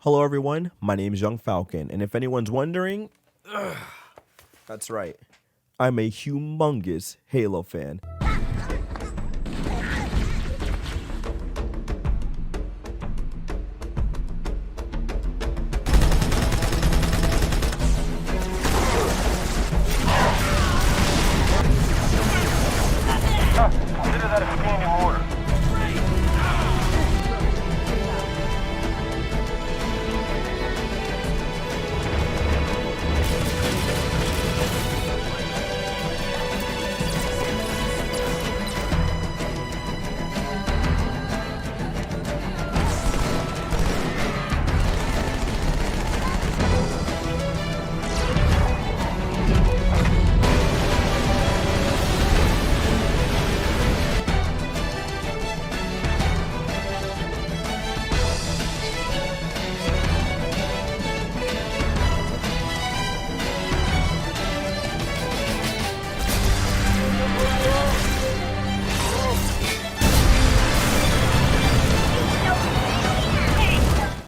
Hello everyone, my name is Young Falcon, and if anyone's wondering, that's right, I'm a humongous Halo fan. Consider that a standing order.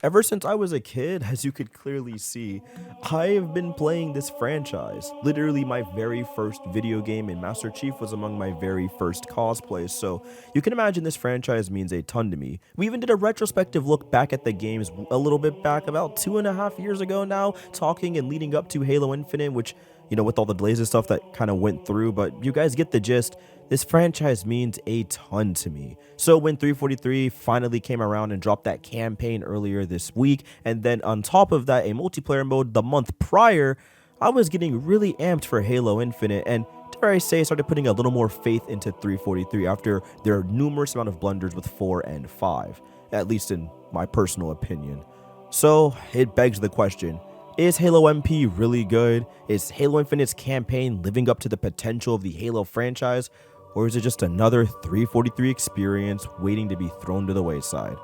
Ever since I was a kid, as you could clearly see, I have been playing this franchise. Literally my very first video game and Master Chief was among my very first cosplays, so you can imagine this franchise means a ton to me. We even did a retrospective look back at the games a little bit back, about 2.5 years ago now, talking and leading up to Halo Infinite, which, you know, with all the delays and stuff that kind of went through, but you guys get the gist. This franchise means a ton to me. So when 343 finally came around and dropped that campaign earlier this week, and then on top of that, a multiplayer mode the month prior, I was getting really amped for Halo Infinite, and dare I say, started putting a little more faith into 343 after their numerous amount of blunders with 4 and 5, at least in my personal opinion. So it begs the question, is Halo MP really good? Is Halo Infinite's campaign living up to the potential of the Halo franchise? Or is it just another 343 experience waiting to be thrown to the wayside?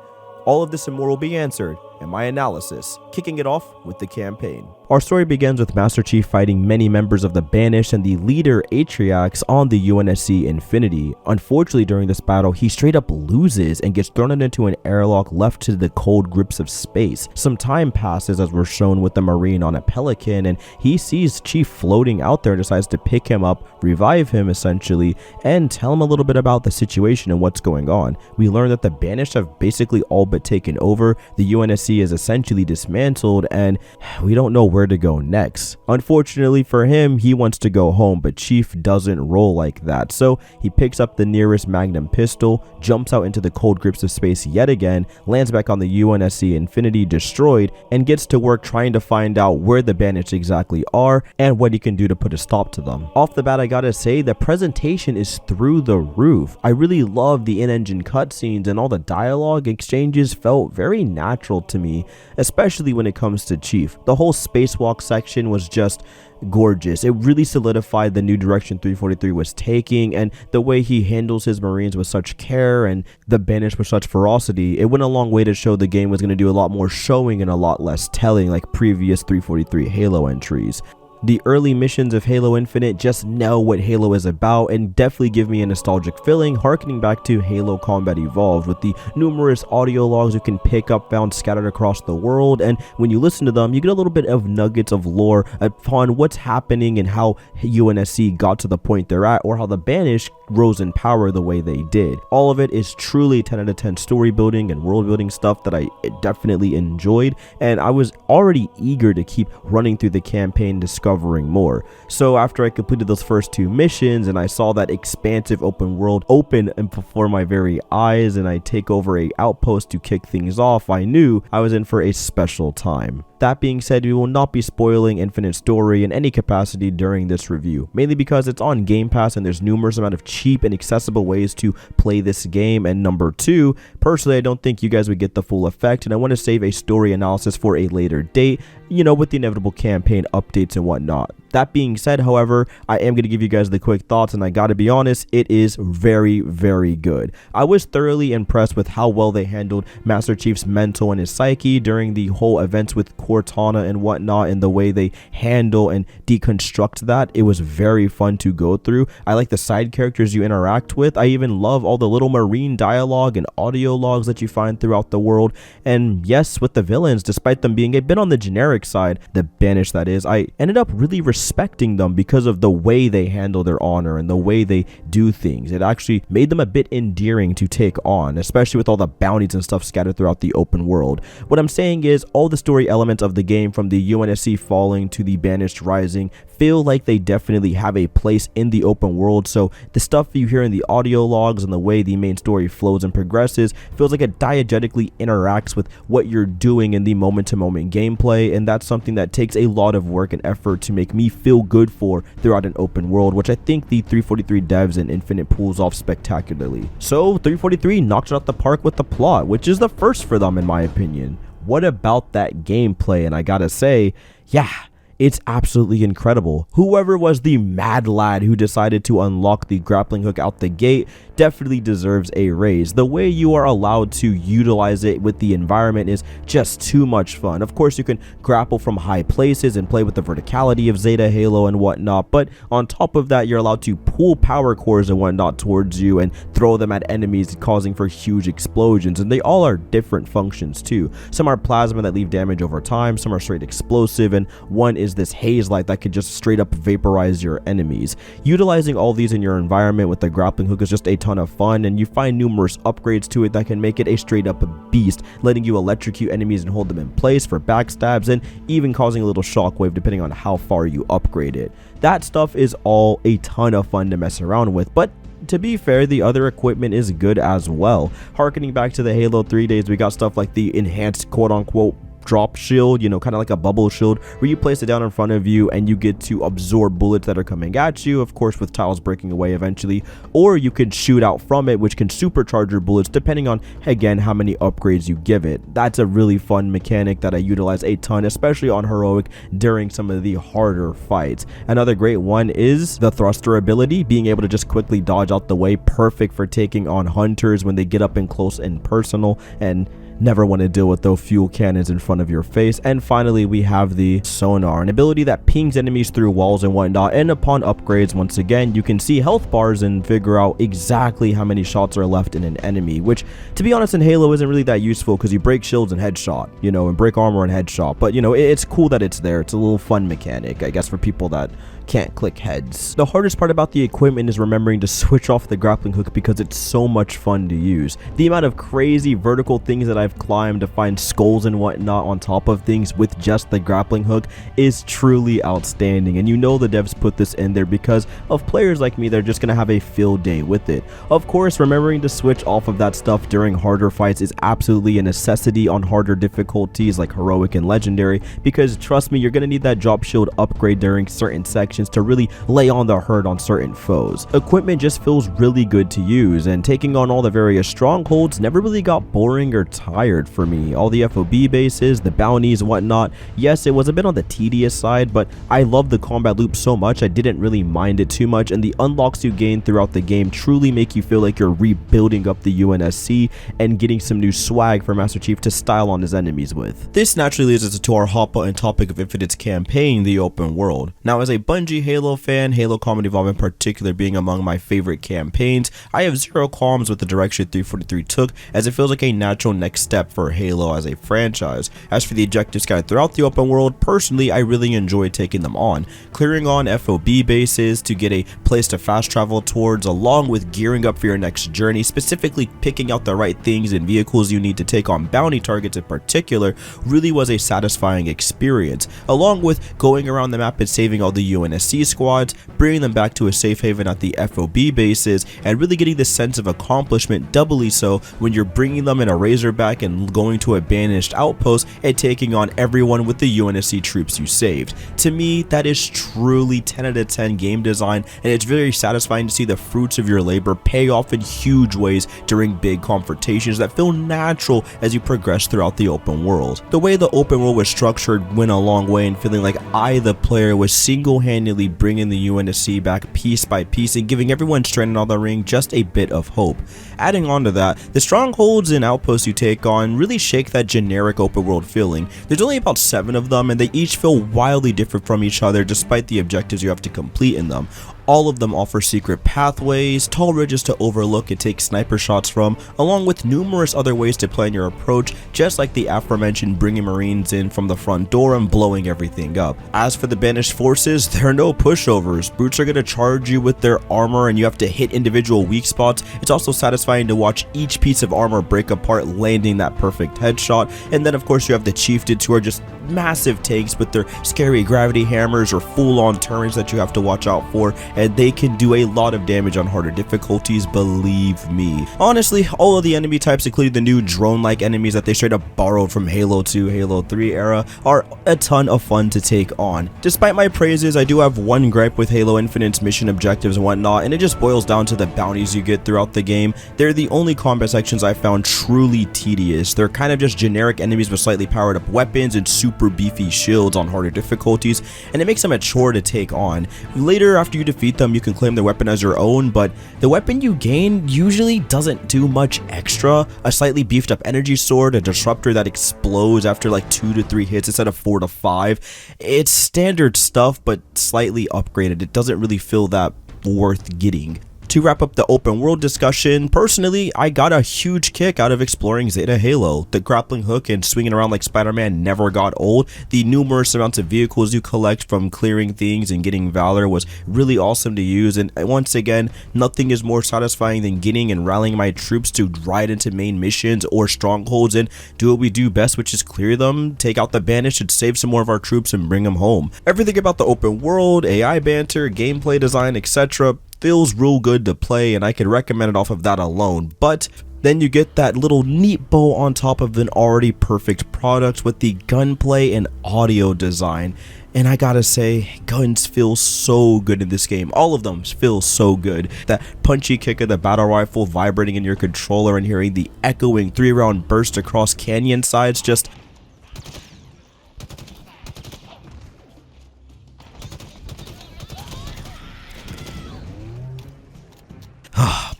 All of this and more will be answered in my analysis, kicking it off with the campaign. Our story begins with Master Chief fighting many members of the Banished and the leader Atriox on the UNSC Infinity. Unfortunately, during this battle, he straight up loses and gets thrown into an airlock left to the cold grips of space. Some time passes as we're shown with the Marine on a Pelican, and he sees Chief floating out there and decides to pick him up, revive him essentially, and tell him a little bit about the situation and what's going on. We learn that the Banished have basically all but taken over, the UNSC is essentially dismantled, and we don't know where to go next. Unfortunately for him, he wants to go home, but Chief doesn't roll like that, so he picks up the nearest Magnum pistol, jumps out into the cold grips of space yet again, lands back on the UNSC Infinity destroyed, and gets to work trying to find out where the Banished exactly are and what he can do to put a stop to them. Off the bat, I gotta say, the presentation is through the roof. I really love the in-engine cutscenes, and all the dialogue exchanges felt very natural to me, especially when it comes to Chief. The whole spacewalk section was just gorgeous. It really solidified the new direction 343 was taking, and the way he handles his Marines with such care and the Banished with such ferocity, it went a long way to show the game was going to do a lot more showing and a lot less telling like previous 343 Halo entries. The early missions of Halo Infinite just know what Halo is about and definitely give me a nostalgic feeling, harkening back to Halo Combat Evolved with the numerous audio logs you can pick up found scattered across the world, and when you listen to them you get a little bit of nuggets of lore upon what's happening and how UNSC got to the point they're at, or how the Banished rose in power the way they did. All of it is truly 10 out of 10 story building and world building stuff that I definitely enjoyed, and I was already eager to keep running through the campaign, discovering more. So after I completed those first 2 missions and I saw that expansive open world open before my very eyes and I take over a outpost to kick things off, I knew I was in for a special time. That being said, we will not be spoiling Infinite Story in any capacity during this review, mainly because it's on Game Pass and there's numerous amount of cheap and accessible ways to play this game, and number 2, personally I don't think you guys would get the full effect, and I want to save a story analysis for a later date, with the inevitable campaign updates and whatnot. That being said, however, I am going to give you guys the quick thoughts, and I gotta be honest, it is very, very good. I was thoroughly impressed with how well they handled Master Chief's mental and his psyche during the whole events with Cortana and whatnot, and the way they handle and deconstruct that. It was very fun to go through. I like the side characters you interact with. I even love all the little marine dialogue and audio logs that you find throughout the world. And yes, with the villains, despite them being a bit on the generic side, the Banished that is, I ended up really respecting them because of the way they handle their honor and the way they do things. It actually made them a bit endearing to take on, especially with all the bounties and stuff scattered throughout the open world. What I'm saying is, all the story elements of the game, from the UNSC falling to the Banished rising, feel like they definitely have a place in the open world. So the stuff you hear in the audio logs and the way the main story flows and progresses feels like it diegetically interacts with what you're doing in the moment-to-moment gameplay, and that's something that takes a lot of work and effort to make me feel good for throughout an open world, which I think the 343 devs and Infinite pulls off spectacularly. So 343 knocked it out the park with the plot, which is the first for them in my opinion. What about that gameplay? And I gotta say, yeah, it's absolutely incredible. Whoever was the mad lad who decided to unlock the grappling hook out the gate definitely deserves a raise. The way you are allowed to utilize it with the environment is just too much fun. Of course, you can grapple from high places and play with the verticality of Zeta, Halo, and whatnot, but on top of that, you're allowed to pull power cores and whatnot towards you and throw them at enemies, causing for huge explosions, and they all are different functions too. Some are plasma that leave damage over time, some are straight explosive, and one is this haze light that can just straight up vaporize your enemies. Utilizing all these in your environment with the grappling hook is just a ton of fun, and you find numerous upgrades to it that can make it a straight up beast, letting you electrocute enemies and hold them in place for backstabs, and even causing a little shockwave depending on how far you upgrade it. That stuff is all a ton of fun to mess around with, but to be fair, the other equipment is good as well. Harkening back to the Halo 3 days, we got stuff like the enhanced quote-unquote drop shield, kind of like a bubble shield, where you place it down in front of you and you get to absorb bullets that are coming at you, of course with tiles breaking away eventually, or you can shoot out from it, which can supercharge your bullets depending on, again, how many upgrades you give it. That's a really fun mechanic that I utilize a ton, especially on Heroic during some of the harder fights. Another great one is the thruster ability, being able to just quickly dodge out the way, perfect for taking on hunters when they get up in close and personal and never want to deal with those fuel cannons in front of your face. And finally, we have the sonar, an ability that pings enemies through walls and whatnot, and upon upgrades, once again, you can see health bars and figure out exactly how many shots are left in an enemy, which, to be honest, in Halo isn't really that useful because you break shields and headshot, and break armor and headshot, but it's cool that it's there. It's a little fun mechanic, I guess, for people that can't click heads. The hardest part about the equipment is remembering to switch off the grappling hook because it's so much fun to use. The amount of crazy vertical things that I've climbed to find skulls and whatnot on top of things with just the grappling hook is truly outstanding, and the devs put this in there because of players like me that are just gonna have a field day with it. Of course, remembering to switch off of that stuff during harder fights is absolutely a necessity on harder difficulties like Heroic and Legendary, because trust me, you're gonna need that drop shield upgrade during certain sections to really lay on the hurt on certain foes. Equipment just feels really good to use, and taking on all the various strongholds never really got boring or tired for me. All the FOB bases, the bounties and whatnot, yes, it was a bit on the tedious side, but I love the combat loop so much I didn't really mind it too much, and the unlocks you gain throughout the game truly make you feel like you're rebuilding up the UNSC and getting some new swag for Master Chief to style on his enemies with. This naturally leads us to our hot button topic of Infinite's campaign, the open world. Now, as a Bungie Halo fan, Halo Combat Evolved in particular being among my favorite campaigns, I have zero qualms with the direction 343 took, as it feels like a natural next step for Halo as a franchise. As for the objectives scattered throughout the open world, personally I really enjoy taking them on. Clearing on FOB bases to get a place to fast travel towards, along with gearing up for your next journey, specifically picking out the right things and vehicles you need to take on bounty targets in particular, really was a satisfying experience, along with going around the map and saving all the UNSC UNSC squads, bringing them back to a safe haven at the FOB bases, and really getting the sense of accomplishment doubly so when you're bringing them in a Razorback and going to a banished outpost and taking on everyone with the UNSC troops you saved. To me, that is truly 10 out of 10 game design, and it's very satisfying to see the fruits of your labor pay off in huge ways during big confrontations that feel natural as you progress throughout the open world. The way the open world was structured went a long way in feeling like I, the player, was single-handedly bringing the UNSC back piece by piece and giving everyone stranded on the ring just a bit of hope. Adding on to that, the strongholds and outposts you take on really shake that generic open world feeling. There's only about 7 of them, and they each feel wildly different from each other despite the objectives you have to complete in them. All of them offer secret pathways, tall ridges to overlook and take sniper shots from, along with numerous other ways to plan your approach, just like the aforementioned bringing Marines in from the front door and blowing everything up. As for the banished forces, there are no pushovers. Brutes are going to charge you with their armor and you have to hit individual weak spots. It's also satisfying to watch each piece of armor break apart, landing that perfect headshot. And then of course you have the chieftains, who are just massive tanks with their scary gravity hammers or full-on turrets that you have to watch out for, and they can do a lot of damage on harder difficulties, believe me. Honestly, all of the enemy types, including the new drone-like enemies that they straight up borrowed from Halo 2, Halo 3 era, are a ton of fun to take on. Despite my praises, I do have one gripe with Halo Infinite's mission objectives and whatnot, and it just boils down to the bounties you get throughout the game. They're the only combat sections I found truly tedious. They're kind of just generic enemies with slightly powered up weapons and super beefy shields on harder difficulties, and it makes them a chore to take on. Later, after you defeat them, you can claim their weapon as your own, but the weapon you gain usually doesn't do much extra. A slightly beefed up energy sword, a disruptor that explodes after like 2 to 3 hits instead of 4 to 5. It's standard stuff, but slightly upgraded. It doesn't really feel that worth getting. To wrap up the open world discussion, personally, I got a huge kick out of exploring Zeta Halo. The grappling hook and swinging around like Spider-Man never got old. The numerous amounts of vehicles you collect from clearing things and getting Valor was really awesome to use, and once again, nothing is more satisfying than getting and rallying my troops to ride into main missions or strongholds and do what we do best, which is clear them, take out the banished, and save some more of our troops and bring them home. Everything about the open world, AI banter, gameplay design, etc. feels real good to play, and I could recommend it off of that alone. But then you get that little neat bow on top of an already perfect product with the gunplay and audio design. And I gotta say, guns feel so good in this game. All of them feel so good. That punchy kick of the battle rifle vibrating in your controller and hearing the echoing 3-round burst across canyon sides, just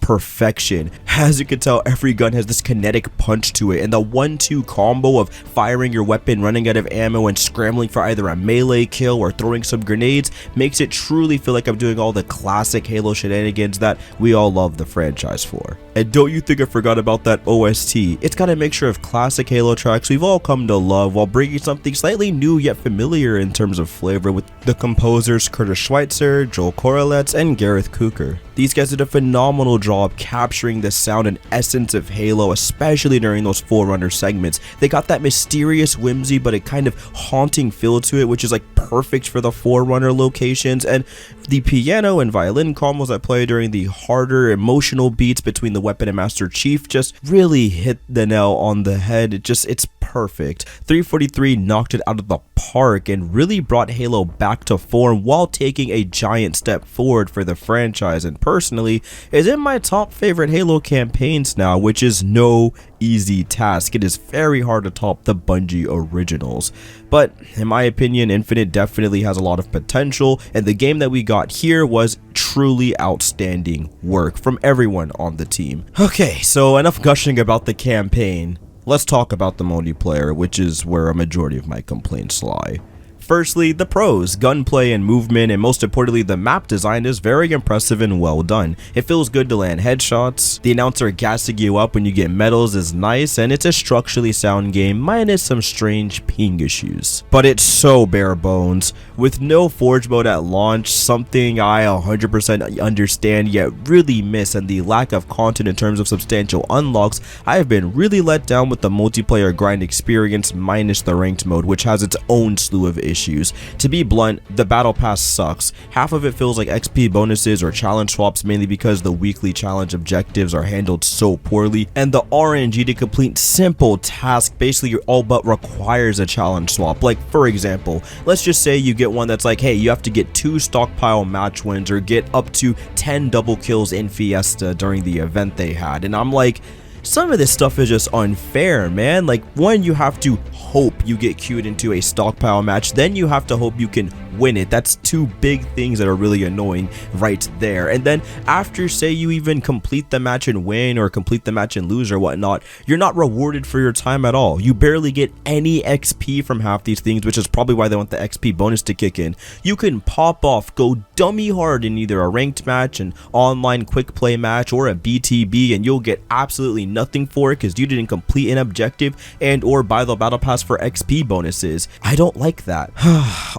perfection. As you can tell, every gun has this kinetic punch to it, and the 1-2 combo of firing your weapon, running out of ammo, and scrambling for either a melee kill or throwing some grenades makes it truly feel like I'm doing all the classic Halo shenanigans that we all love the franchise for. And don't you think I forgot about that OST? It's got a mixture of classic Halo tracks we've all come to love while bringing something slightly new yet familiar in terms of flavor with the composers Curtis Schweitzer, Joel Korolets, and Gareth Cooker. These guys did a phenomenal job capturing the sound and essence of Halo, especially during those Forerunner segments. They got that mysterious whimsy but a kind of haunting feel to it, which is like perfect for the Forerunner locations, and the piano and violin combos that play during the harder emotional beats between the weapon and Master Chief just really hit the nail on the head. It's perfect. 343 knocked it out of the park and really brought Halo back to form while taking a giant step forward for the franchise, and personally is in my top favorite Halo campaigns now, which is no easy task. It is very hard to top the Bungie originals, but in my opinion, Infinite definitely has a lot of potential, and the game that we got here was truly outstanding work from everyone on the team. Okay, so enough gushing about the campaign. Let's talk about the multiplayer, which is where a majority of my complaints lie. Firstly, the pros, gunplay and movement, and most importantly the map design is very impressive and well done. It feels good to land headshots, the announcer gassing you up when you get medals is nice, and it's a structurally sound game minus some strange ping issues. But it's so bare bones. With no forge mode at launch, something I 100% understand yet really miss, and the lack of content in terms of substantial unlocks, I have been really let down with the multiplayer grind experience minus the ranked mode, which has its own slew of issues. issues. To be blunt, the battle pass sucks. Half of it feels like XP bonuses or challenge swaps, mainly because the weekly challenge objectives are handled so poorly, and the RNG to complete simple tasks basically all but requires a challenge swap. Like, for example, let's just say you get one that's like, hey, you have to get 2 stockpile match wins or get up to 10 double kills in Fiesta during the event they had, and I'm like, some of this stuff is just unfair, man. Like, one, you have to hope you get queued into a stockpile match, then you have to hope you can win it. That's 2 big things that are really annoying right there. And then after, say, you even complete the match and win, or complete the match and lose or whatnot, you're not rewarded for your time at all. You barely get any XP from half these things, which is probably why they want the XP bonus to kick in. You can pop off, go dummy hard in either a ranked match, an online quick play match, or a BTB, and you'll get absolutely nothing for it because you didn't complete an objective and or buy the battle pass for XP bonuses. I don't like that.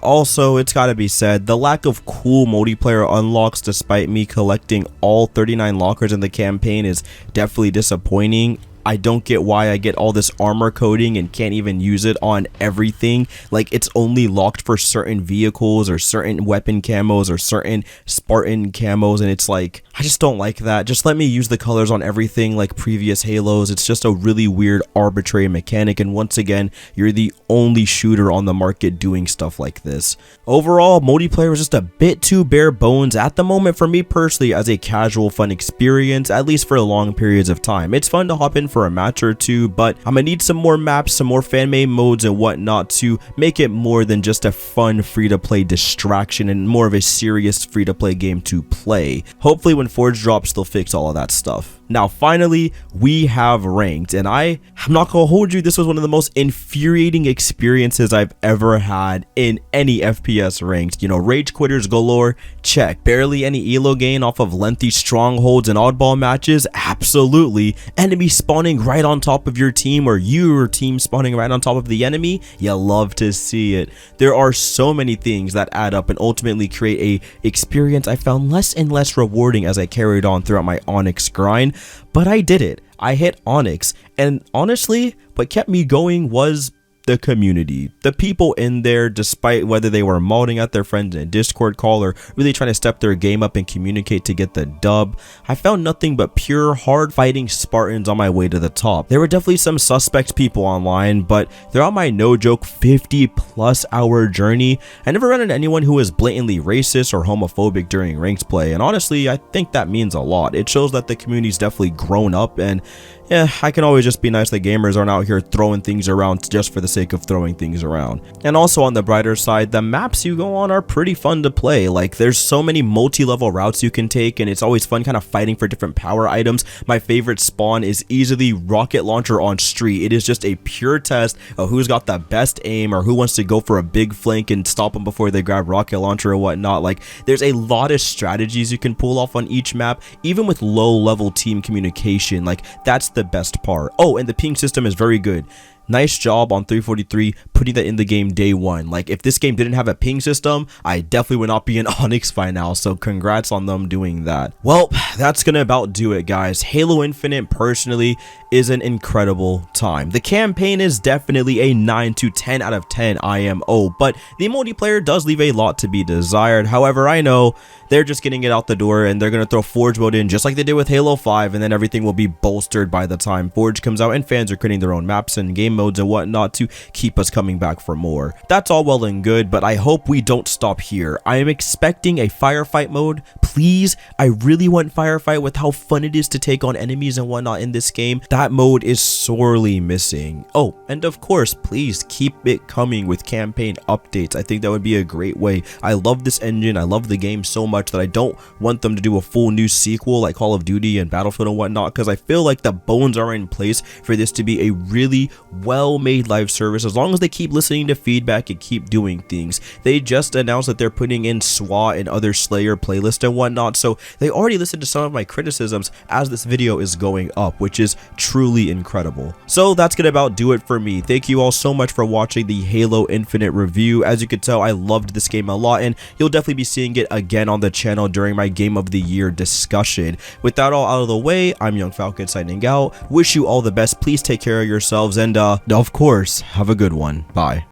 Also, it's gotta be said, the lack of cool multiplayer unlocks despite me collecting all 39 lockers in the campaign is definitely disappointing. I don't get why I get all this armor coating and can't even use it on everything. Like, it's only locked for certain vehicles or certain weapon camos or certain Spartan camos, and it's like, I just don't like that. Just let me use the colors on everything like previous Halos. It's just a really weird arbitrary mechanic, and once again, you're the only shooter on the market doing stuff like this. Overall, multiplayer is just a bit too bare bones at the moment for me personally as a casual fun experience, at least for long periods of time. It's fun to hop in for a match or two, but I'm gonna need some more maps, some more fan-made modes and whatnot to make it more than just a fun free-to-play distraction and more of a serious free-to-play game to play. Hopefully when Forge drops, they'll fix all of that stuff. Now finally, we have ranked, and I'm not gonna hold you, this was one of the most infuriating experiences I've ever had in any FPS ranked. You know, rage quitters galore, check. Barely any elo gain off of lengthy strongholds and oddball matches, absolutely. Enemy spawning right on top of your team, or your team spawning right on top of the enemy, you love to see it. There are so many things that add up and ultimately create a experience I found less and less rewarding as I carried on throughout my Onyx grind. But I did it. I hit Onyx, and honestly, what kept me going was the community, the people in there, despite whether they were modding at their friends in a Discord call or really trying to step their game up and communicate to get the dub. I found nothing but pure hard fighting Spartans on my way to the top. There were definitely some suspect people online, but throughout my no joke 50+ hour journey, I never ran into anyone who was blatantly racist or homophobic during ranked play, and honestly, I think that means a lot. It shows that the community's definitely grown up, and yeah, I can always just be nice that gamers aren't out here throwing things around just for the sake of throwing things around. And also on the brighter side, the maps you go on are pretty fun to play. Like, there's so many multi-level routes you can take, and it's always fun kind of fighting for different power items. My favorite spawn is easily rocket launcher on street. It is just a pure test of who's got the best aim or who wants to go for a big flank and stop them before they grab rocket launcher or whatnot. Like, there's a lot of strategies you can pull off on each map, even with low level team communication. Like, that's the best part. Oh, and the ping system is very good. Nice job on 343 putting that in the game day one. Like, if this game didn't have a ping system, I definitely would not be in Onyx by now, so congrats on them doing that. Well, that's gonna about do it, guys. Halo Infinite personally is an incredible time. The campaign is definitely a 9 to 10 out of 10 IMO, but the multiplayer does leave a lot to be desired. However, I know they're just getting it out the door, and they're gonna throw Forge mode in just like they did with Halo 5, and then everything will be bolstered by the time Forge comes out and fans are creating their own maps and game modes and whatnot to keep us coming back for more. That's all well and good, but I hope we don't stop here. I am expecting a firefight mode. Please, I really want firefight with how fun it is to take on enemies and whatnot in this game. That mode is sorely missing. Oh, and of course, please keep it coming with campaign updates. I think that would be a great way. I love this engine. I love the game so much that I don't want them to do a full new sequel like Call of Duty and Battlefield and whatnot, because I feel like the bones are in place for this to be a really well-made live service as long as they keep listening to feedback and keep doing things. They just announced that they're putting in SWAT and other Slayer playlists and whatnot, so they already listened to some of my criticisms as this video is going up, which is truly incredible. So that's gonna about do it for me. Thank you all so much for watching the Halo Infinite review. As you can tell, I loved this game a lot, and you'll definitely be seeing it again on the channel during my Game of the Year discussion. With that all out of the way, I'm Young Falcon signing out. Wish you all the best. Please take care of yourselves, and of course, have a good one. Bye.